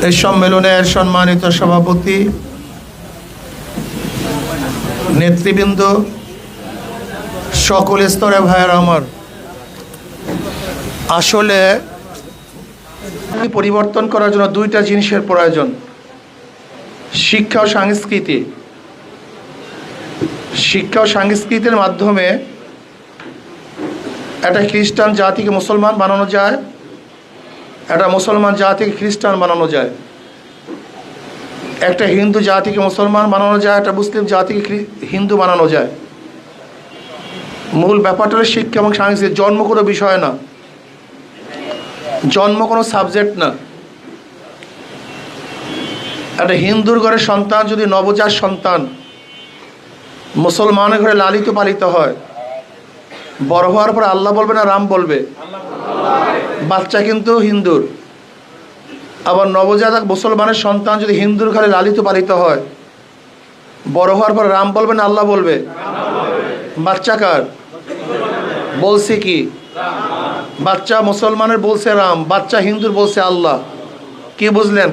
এই সম্মেলনের সম্মানিত সভাপতি, নেতৃবৃন্দ, সকল স্তরে ভাইয়েরা আমার, আসলে পরিবর্তন করার জন্য দুইটা জিনিসের প্রয়োজন: শিক্ষা ও সংস্কৃতি। শিক্ষা ও সংস্কৃতির মাধ্যমে একটা খ্রিস্টান জাতিকে মুসলমান বানানো যায়, একটা মুসলমান জাতিকে খ্রিস্টান বানানো যায়, একটা হিন্দু জাতিকে মুসলমান বানানো যায়, একটা মুসলিম জাতিকে হিন্দু বানানো যায়। মূল ব্যাপারটা হলো শিক্ষা এবং সংস্কৃতি। জন্ম কোনো বিষয় না, জন্ম কোনো সাবজেক্ট না। একটা হিন্দুর ঘরের সন্তান যদি নবজাত সন্তান মুসলমানের ঘরে লালিত পালিত হয়, বড় হওয়ার পর আল্লাহ বলবে না রাম বলবে? বাচ্চা কিন্তু হিন্দুর। আবার নবজাতক মুসলমানের সন্তান যদি হিন্দুর ঘরে লালিত পালিত হয়, বড় হওয়ার পর রাম বলবে না আল্লাহ বলবে? বাচ্চা কার? বলছে কি? বাচ্চা মুসলমানের বলছে রাম, বাচ্চা হিন্দুর বলছে আল্লাহ। কি বুঝলেন?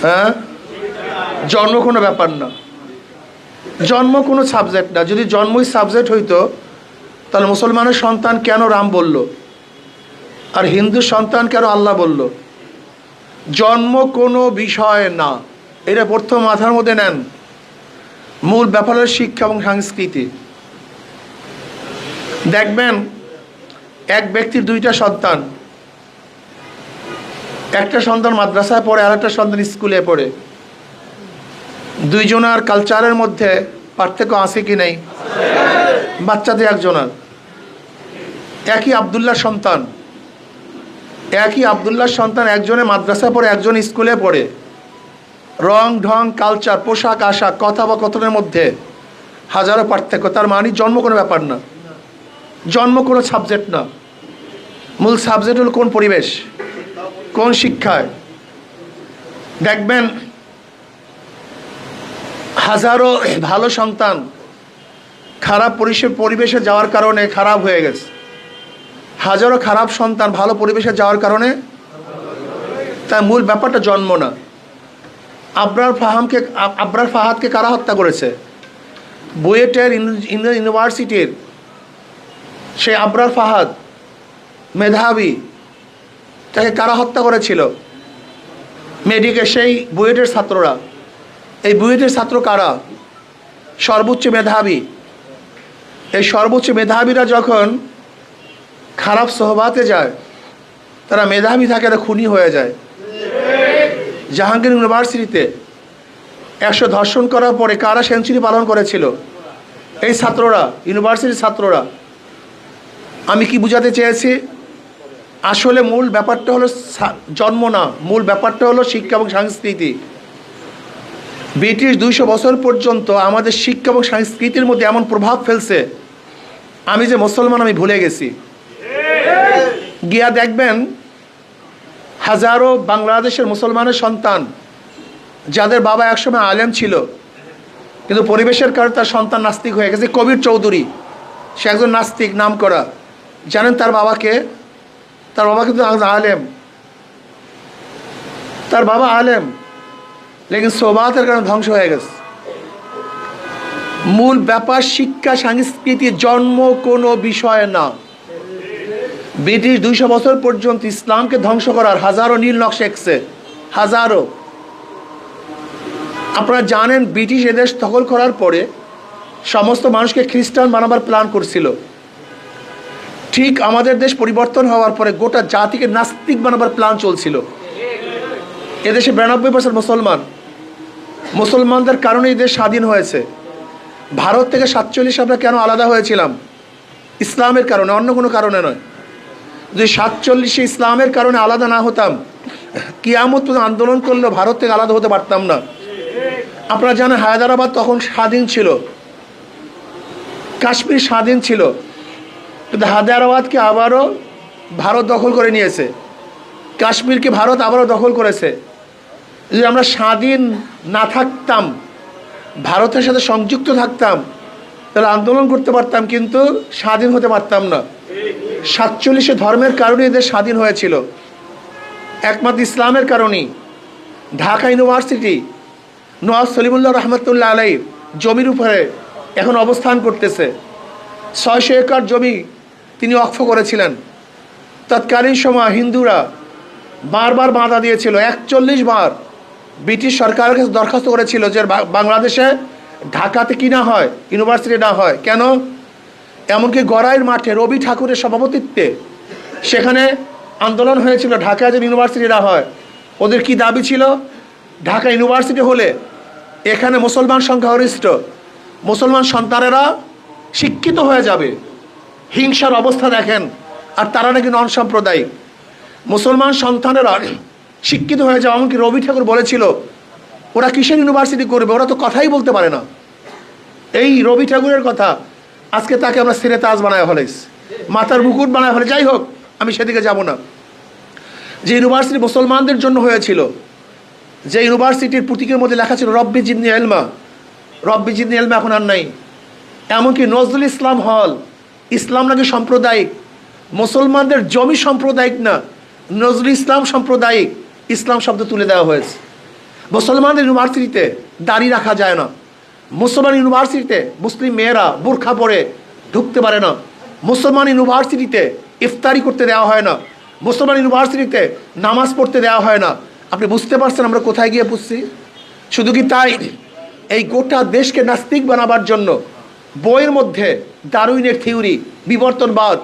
হ্যাঁ, জন্ম কোনো ব্যাপার না, জন্ম কোনো সাবজেক্ট না। যদি জন্মই সাবজেক্ট হইতো তাহলে মুসলমানের সন্তান কেন রাম বলল আর হিন্দু সন্তান কেন আল্লাহ বলল? জন্ম কোনো বিষয় না, এটা প্রথম মাথার মধ্যে নেন। মূল ব্যাপার হল শিক্ষা এবং সংস্কৃতি। দেখবেন এক ব্যক্তির দুইটা সন্তান, একটা সন্তান মাদ্রাসায় পড়ে আর একটা সন্তান স্কুলে পড়ে। দুইজনার কালচারের মধ্যে পার্থক্য আছে কি নেই? বাচ্চাদের একজনের একই আবদুল্লাহ সন্তান, একই আবদুল্লাহ সন্তান, একজনে মাদ্রাসায় পড়ে একজন স্কুলে পড়ে। রং ঢং, কালচার, পোশাক আশাক, কথা বা কথনের মধ্যে হাজারো পার্থক্য। তার মানে জন্ম কোনো ব্যাপার না, জন্ম কোনো সাবজেক্ট না। মূল সাবজেক্ট হল কোন পরিবেশ, কোন শিক্ষায়। দেখবেন হাজারো ভালো সন্তান খারাপ পরিবেশে যাওয়ার কারণে খারাপ হয়ে গেছে, হাজারো খারাপ সন্তান ভালো পরিবেশে যাওয়ার কারণে। তাই মূল ব্যাপারটা জন্ম না। আবরার ফাহাদকে কারা হত্যা করেছে? বুয়েটের ইউনিভার্সিটির সেই আবরার ফাহাদ মেধাবী, তাকে কারা হত্যা করেছিল? সেই বুয়েটের ছাত্ররা। এই বুয়েটের ছাত্র কারা? সর্বোচ্চ মেধাবী। এই সর্বোচ্চ মেধাবীরা যখন খারাপ সোহবাতে যায়, তারা মেধাবী থাকে, এরা খুনি হয়ে যায়। জাহাঙ্গীর ইউনিভার্সিটিতে 100 ধর্ষণ করার পরে কারা সেঞ্চুরি পালন করেছিল? এই ছাত্ররা, ইউনিভার্সিটির ছাত্ররা। আমি কি বুঝাতে চেয়েছি? আসলে মূল ব্যাপারটা হলো জন্ম না, মূল ব্যাপারটা হলো শিক্ষা এবং সংস্কৃতি। ব্রিটিশ 200 বছর পর্যন্ত আমাদের শিক্ষা এবং সংস্কৃতির মধ্যে এমন প্রভাব ফেলছে, আমি যে মুসলমান আমি ভুলে গেছি। গিয়া দেখবেন হাজারো বাংলাদেশের মুসলমানের সন্তান, যাদের বাবা একসময় আলেম ছিল, কিন্তু পরিবেশের কারণে তার সন্তান নাস্তিক হয়ে গেছে। কবির চৌধুরী, সে একজন নাস্তিক, নাম করা। জানেন তার বাবাকে? তার বাবা কিন্তু আলেম, তার বাবা আলেম, লেকিন সোবাতের কারণে ধ্বংস হয়ে গেছে। মূল ব্যাপার শিক্ষা সংস্কৃতি, জন্ম কোনো বিষয় না। ব্রিটিশ 200 বছর পর্যন্ত ইসলামকে ধ্বংস করার হাজারো নীল নকশা এঁকেছে, হাজারো। আপনারা জানেন ব্রিটিশ এদেশ দখল করার পরে সমস্ত মানুষকে খ্রিস্টান বানাবার প্ল্যান করছিল। ঠিক আমাদের দেশ পরিবর্তন হওয়ার পরে গোটা জাতিকে নাস্তিক বানাবার প্ল্যান চলছিল। এদেশে 92% মুসলমান, মুসলমানদের কারণে এই দেশ স্বাধীন হয়েছে। ভারত থেকে 47 আমরা কেন আলাদা হয়েছিলাম? ইসলামের কারণে, অন্য কোনো কারণে নয়। যদি 47 ইসলামের কারণে আলাদা না হতাম, কিয়ামত আন্দোলন করলেও ভারত থেকে আলাদা হতে পারতাম না। আপনারা জানেন হায়দ্রাবাদ তখন স্বাধীন ছিল, কাশ্মীর স্বাধীন ছিল, কিন্তু হায়দ্রাবাদকে আবারও ভারত দখল করে নিয়েছে, কাশ্মীরকে ভারত আবারও দখল করেছে। যদি আমরা স্বাধীন না থাকতাম, ভারতের সাথে সংযুক্ত থাকতাম, তাহলে আন্দোলন করতে পারতাম, কিন্তু স্বাধীন হতে পারতাম না। 47 ধর্মের কারণে এদের স্বাধীন হয়েছিল। একমাত্র ইসলামের কারণেই ঢাকা ইউনিভার্সিটি নওয়াজ সলিমুল্লাহ রহমতুল্লাহ আলাইহির জমির উপরে এখন অবস্থান করতেছে। 600 একর জমি তিনি ওয়াকফ করেছিলেন। তৎকালীন সময় হিন্দুরা বারবার বাধা দিয়েছিল, 41 বার ব্রিটিশ সরকারের কাছে দরখাস্ত করেছিল যে বাংলাদেশে ঢাকাতে কি না হয়, ইউনিভার্সিটি না হয় কেন। এমনকি গড়াইয়ের মাঠে রবি ঠাকুরের সভাপতিত্বে সেখানে আন্দোলন হয়েছিল ঢাকায় যেন ইউনিভার্সিটি না হয়। ওদের কি দাবি ছিল, ঢাকা ইউনিভার্সিটি হলে এখানে মুসলমান সংখ্যাগরিষ্ঠ মুসলমান সন্তানেরা শিক্ষিত হয়ে যাবে। হিংসার অবস্থা দেখেন, আর তারা নাকি নন সাম্প্রদায়িক। মুসলমান সন্তানেরা শিক্ষিত হয়ে যাওয়া, এমনকি রবি ঠাকুর বলেছিল ওরা কিসের ইউনিভার্সিটি করবে, ওরা তো কথাই বলতে পারে না। এই রবি ঠাকুরের কথা আজকে তাকে আমরা সিরে তাজ বানায় ফেলেছি, মাথার মুকুট বানায় ফেলে। যাই হোক, আমি সেদিকে যাব না। যে ইউনিভার্সিটি মুসলমানদের জন্য হয়েছিল, যে ইউনিভার্সিটির প্রতীকের মধ্যে লেখা ছিল রব্বি জিদনি ইলমা, রব্বি জিদনি ইলমা এখন আর নাই। এমনকি নজরুল ইসলাম হল, ইসলাম নাকি সাম্প্রদায়িক, মুসলমানদের জমি সাম্প্রদায়িক না, নজরুল ইসলাম সাম্প্রদায়িক, ইসলাম শব্দ তুলে দেওয়া হয়েছে। মুসলমানদের ইউনিভার্সিটিতে দাড়ি রাখা যায় না, মুসলমান ইউনিভার্সিটিতে মুসলিম মেয়েরা বোরখা পরে ঢুকতে পারে না, মুসলমান ইউনিভার্সিটিতে ইফতারি করতে দেওয়া হয় না, মুসলমান ইউনিভার্সিটিতে নামাজ পড়তে দেওয়া হয় না। আপনি বুঝতে পারছেন আমরা কোথায় গিয়ে পড়ছি? শুধু কি তাই, এই গোটা দেশকে নাস্তিক বানাবার জন্য বইয়ের মধ্যে ডারউইনের থিওরি, বিবর্তনবাদ,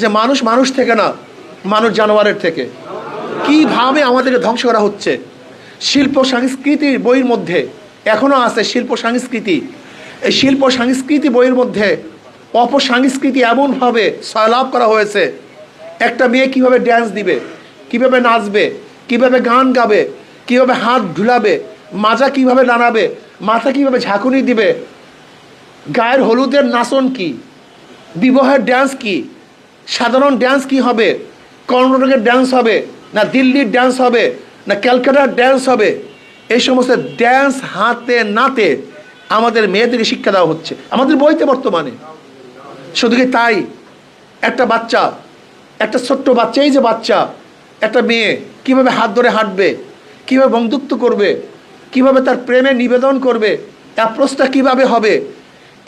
যে মানুষ মানুষ থেকে না, মানুষ জানোয়ারের থেকে, কিভাবে আমাদেরকে ধ্বংস করা হচ্ছে। শিল্প সংস্কৃতির বইয়ের মধ্যে এখনও আছে শিল্প সংস্কৃতি। এই শিল্প সংস্কৃতি বইয়ের মধ্যে অপসংস্কৃতি এমনভাবে সয়লাভ করা হয়েছে। একটা মেয়ে কিভাবে ড্যান্স দিবে, কিভাবে নাচবে, কিভাবে গান গাবে, কিভাবে হাত ঢুলাবে, মাজা কিভাবে নাড়াবে, মাথা কিভাবে ঝাঁকুনি দিবে, গায়ের হলুদের নাচন কি, বিবাহের ড্যান্স কি, সাধারণ ড্যান্স কি হবে, কর্ণাটকের ড্যান্স হবে না দিল্লির ড্যান্স হবে না ক্যালকাটার ড্যান্স হবে, এই সমস্ত ড্যান্স হাতে নাতে আমাদের মেয়েদেরকে শিক্ষা দেওয়া হচ্ছে আমাদের বইতে বর্তমানে। শুধু কি তাই, একটা বাচ্চা, একটা ছোট্ট বাচ্চা, এই যে বাচ্চা, একটা মেয়ে কিভাবে হাত ধরে হাঁটবে, কিভাবে বন্ধুত্ব করবে, কিভাবে তার প্রেমে নিবেদন করবে, অ্যাপ্রোচটা কিভাবে হবে,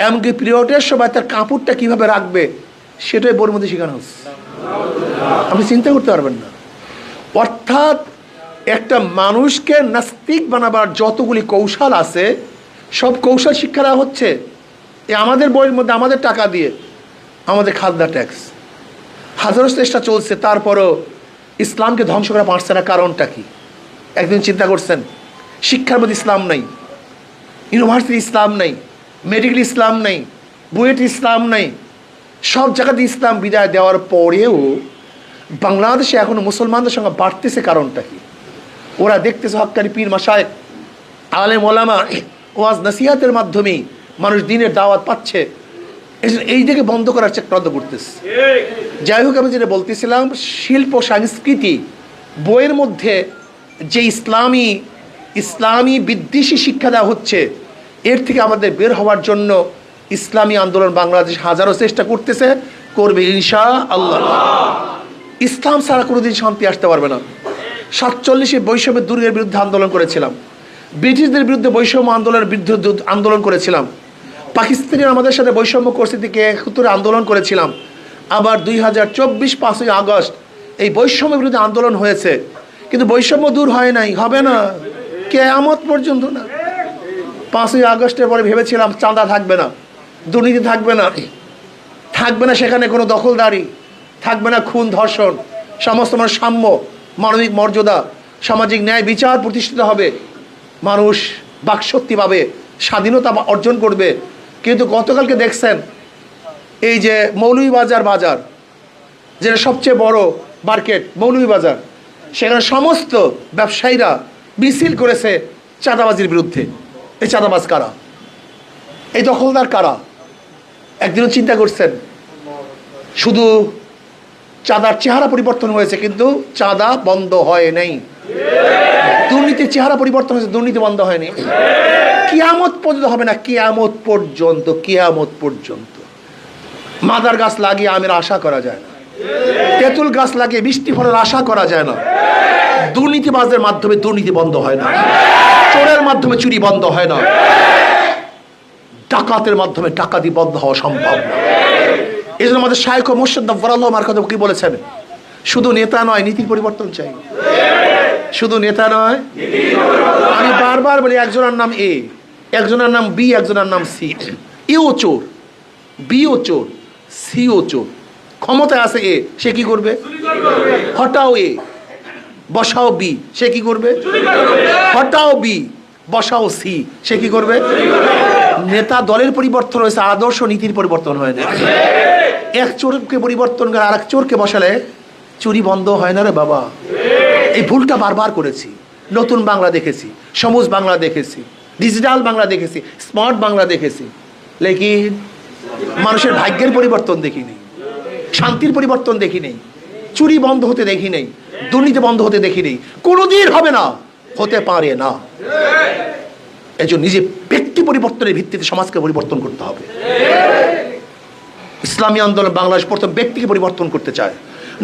এমনকি পিরিয়ডের সময় তার কাপড়টা কিভাবে রাখবে, সেটাই বইয়ের মধ্যে শেখানো হচ্ছে। আপনি চিন্তা করতে পারবেন না। অর্থাৎ একটা মানুষকে নাস্তিক বানাবার যতগুলি কৌশল আছে, সব কৌশল শিক্ষা দেওয়া হচ্ছে এই আমাদের বইয়ের মধ্যে, আমাদের টাকা দিয়ে, আমাদের খাজনা ট্যাক্স। হাজারো চেষ্টা চলছে, তারপরও ইসলামকে ধ্বংস করা পারছে না। কারণটা কি? একদিন চিন্তা করছেন? শিক্ষার মধ্যে ইসলাম নাই, ইউনিভার্সিটি ইসলাম নাই, মেডিকেল ইসলাম নাই, বুয়েট ইসলাম নাই, সব জায়গাতে ইসলাম বিদায় দেওয়ার পরেও বাংলাদেশে এখনো মুসলমানদের সঙ্গে বাড়তেছে। কারণটা কি? ওরা দেখতেছে হক্কানি পীর মাশায়েখ, আলেম ওলামা ওয়াজ নসিহাতের মাধ্যমে মানুষ দিনের দাওয়াত পাচ্ছে, এই দিকে বন্ধ করার চক্রান্ত করতেছে। যাই হোক, আমি যেটা বলতেছিলাম, শিল্প সংস্কৃতি বইয়ের মধ্যে যে ইসলামী বিদ্বেষী শিক্ষা দেওয়া হচ্ছে, এর থেকে আমাদের বের হওয়ার জন্য ইসলামী আন্দোলন বাংলাদেশ হাজারো চেষ্টা করতেছে, করবে ইনশাআল্লাহ। ইসলাম ছাড়া কোনোদিন শান্তি আসতে পারবে না। 47-এ বৈষম্যের দুর্গের বিরুদ্ধে আন্দোলন করেছিলাম, ব্রিটিশদের বিরুদ্ধে বৈষম্য আন্দোলনের বিরুদ্ধে আন্দোলন করেছিলাম, পাকিস্তানিরা আমাদের সাথে বৈষম্য করছে দিকে 71 আন্দোলন করেছিলাম। আবার 2024 5ই আগস্ট এই বৈষম্যের বিরুদ্ধে আন্দোলন হয়েছে, কিন্তু বৈষম্য দূর হয় নাই, হবে না, কিয়ামত পর্যন্ত না। 5ই আগস্টের পরে ভেবেছিলাম চাঁদা থাকবে না, দুর্নীতি থাকবে না, থাকবে না সেখানে কোনো দখলদারি, থাকবে না খুন ধর্ষণ, সমস্ত মানুষ সাম্য, মানবিক মর্যাদা, সামাজিক ন্যায় বিচার প্রতিষ্ঠিত হবে, মানুষ বাকশক্তি পাবে, স্বাধীনতা অর্জন করবে। কিন্তু গতকালকে দেখছেন এই যে মৌলভীবাজার বাজার, যেটা সবচেয়ে বড় মার্কেট মৌলভীবাজার, সেখানে সমস্ত ব্যবসায়ীরা মিছিল করেছে চাঁদাবাজির বিরুদ্ধে। এই চাঁদাবাজ কারা? এই দখলদার কারা? একদিনও চিন্তা করছেন? শুধু চাঁদার চেহারা পরিবর্তন হয়েছে, কিন্তু চাঁদা বন্ধ হয় নাই। দুর্নীতির চেহারা পরিবর্তন হয়েছে, দুর্নীতি বন্ধ হয়নি। কিয়ামত পর্যন্ত হবে না, কিয়ামত পর্যন্ত, কিয়ামত পর্যন্ত। মাদার গাছ লাগিয়ে আমের আশা করা যায় না, তেঁতুল গাছ লাগিয়ে বৃষ্টি ফলের আশা করা যায় না। দুর্নীতিবাজদের মাধ্যমে দুর্নীতি বন্ধ হয় না, চোরের মাধ্যমে চুরি বন্ধ হয় না, ডাকাতের মাধ্যমে ডাকাতি বন্ধ হওয়া সম্ভব না। এই জন্য আমাদের শায়খ ও মুর্শিদ নওয়ারুল্লাহ আমার কথা কি বলেছেন, শুধু নেতা নয় নীতির পরিবর্তন চাই, শুধু নেতা নয়। আমি বারবার বলি, একজনের নাম এ, একজনের নাম বি, একজনের নাম সি। এও চোর, বিও চোর, সিও চোর। ক্ষমতায় আছে এ, সে কি করবে? হটাও এ, বসাও বি, সে কি করবে? হটাও বি, বসাও সি, সে কি করবে? নেতা দলের পরিবর্তন হয়েছে, আদর্শ নীতির পরিবর্তন হয় না। এক চোরকে পরিবর্তন করে আর এক চোরকে বসালে চুরি বন্ধ হয় না রে বাবা। এই ভুলটা বারবার করেছি। নতুন বাংলা দেখেছি, সবুজ বাংলা দেখেছি, ডিজিটাল বাংলা দেখেছি, স্মার্ট বাংলা দেখেছি, লেকিন মানুষের ভাগ্যের পরিবর্তন দেখি নেই, শান্তির পরিবর্তন দেখি নেই, চুরি বন্ধ হতে দেখি নেই, দুর্নীতি বন্ধ হতে দেখি নেই। কোনোদিন হবে না, হতে পারে না। এই জন্য নিজে ব্যক্তি পরিবর্তনের ভিত্তিতে সমাজকে পরিবর্তন করতে হবে। ইসলামী আন্দোলন বাংলাদেশ প্রথম ব্যক্তিকে পরিবর্তন করতে চায়।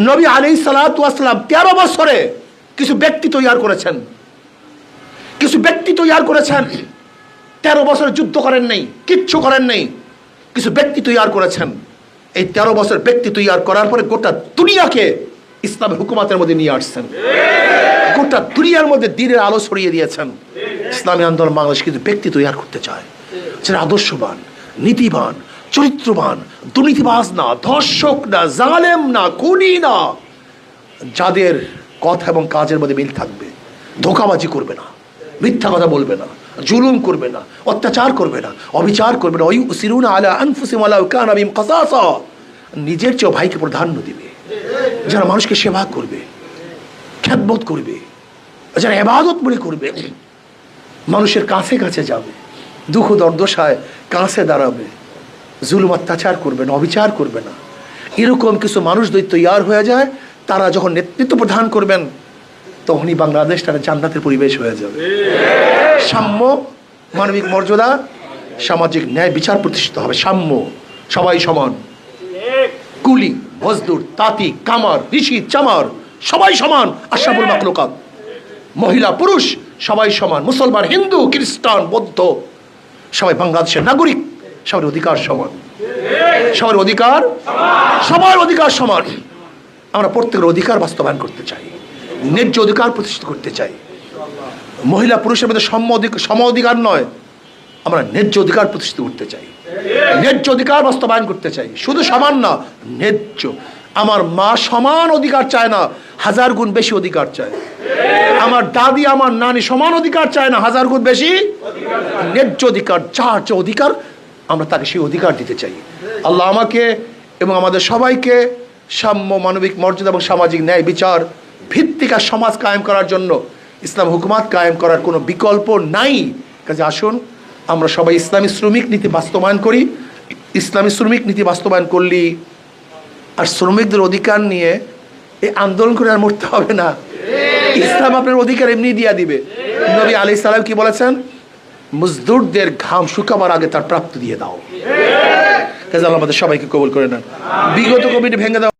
নবী আলাইহিস সালাতু ওয়াস সালাম 13 বছরে কিছু ব্যক্তি তৈরি করেছেন, কিছু ব্যক্তি তৈরি করেছেন। 13 বছর যুদ্ধ করেন নাই, কিচ্ছু করেন নাই, কিছু ব্যক্তি তৈরি করেছেন। এই 13 বছর ব্যক্তি তৈরি করার পরে গোটা দুনিয়াকে ইসলামের হুকুমাতের মধ্যে নিয়ে আসছেন, গোটা দুনিয়ার মধ্যে দ্বীনের আলো ছড়িয়ে দিয়েছেন। ইসলামী আন্দোলন বাংলাদেশ কিন্তু ব্যক্তি তৈরি করতে চায়, যারা আদর্শবান, নীতিবান, চরিত্রবান, দুর্নীতিবাজ না, ধর্ষক না, জালেম না, খুনি না, যাদের কথা এবং কাজের মধ্যে মিল থাকবে, ধোঁকাবাজি করবে না, মিথ্যা কথা বলবে না, জুলুম করবে না, অত্যাচার করবে না, অবিচার করবে না, ইউসিরুনা আলা আনফুসিহিম ওয়ালাউ কানা বিহিম খাসাসা, নিজের চেয়ে ভাইকে প্রাধান্য দিবে, যারা মানুষকে সেবা করবে, খেদমত করবে, যারা ইবাদত মনে করবে, মানুষের কাছে কাছে যাবে, দুঃখ দুর্দশায় কাছে দাঁড়াবে, জুলুম অত্যাচার করবে না, অবিচার করবে না। এরকম কিছু মানুষ যদি তৈরি হয়ে যায়, তারা যখন নেতৃত্ব প্রদান করবেন, তখনই বাংলাদেশটা জান্নাতের পরিবেশ হয়ে যাবে। সাম্য, মানবিক মর্যাদা, সামাজিক ন্যায় বিচার প্রতিষ্ঠিত হবে। সাম্য, সবাই সমান, কুলি, মজদুর, তাঁতি, কামার, ঋষি, চামার সবাই সমান, আশরাফুল মাখলুকাত, মহিলা পুরুষ সবাই সমান, মুসলমান, হিন্দু, খ্রিস্টান, বৌদ্ধ সবাই বাংলাদেশের নাগরিক, সবার অধিকার সমান, সবার অধিকার, সবার অধিকার সমান। আমরা প্রত্যেকের অধিকার বাস্তবায়ন করতে চাই, ন্যায্য অধিকার প্রতিষ্ঠিত করতে চাই। মহিলা পুরুষের মধ্যে সম অধিকার নয়, আমরা ন্যায্য অধিকার প্রতিষ্ঠিত করতে চাই, ন্যায্য অধিকার বাস্তবায়ন করতে চাই। শুধু সমান না, ন্যায্য। আমার মা সমান অধিকার চায় না, 1000 গুণ বেশি অধিকার চায়। আমার দাদি, আমার নানি সমান অধিকার চায় না, 1000 গুণ বেশি ন্যায্য অধিকার। যার যে অধিকার, আমরা তাকে সেই অধিকার দিতে চাই। আল্লাহ আমাকে এবং আমাদের সবাইকে সাম্য, মানবিক মর্যাদা এবং সামাজিক ন্যায় বিচার ভিত্তিক সমাজ কায়েম করার জন্য, ইসলাম হুকুমাত কায়েম করার কোনো বিকল্প নাই। কাজে আসুন আমরা সবাই ইসলামী শ্রমিক নীতি বাস্তবায়ন করি। ইসলামী শ্রমিক নীতি বাস্তবায়ন করলি আর শ্রমিকদের অধিকার নিয়ে এই আন্দোলন করে আর মরতে হবে না। ইসলাম আপনার অধিকার এমনি দিয়া দিবে। নবী আলাইহিস সালাম কি বলেছেন? মজদুরদের ঘাম শুকাবার আগে তার প্রাপ্তি দিয়ে দাও। কাজে আল্লাহ আমাদের সবাইকে কবুল করে নেন। বিগত কমিটি ভেঙে দাও।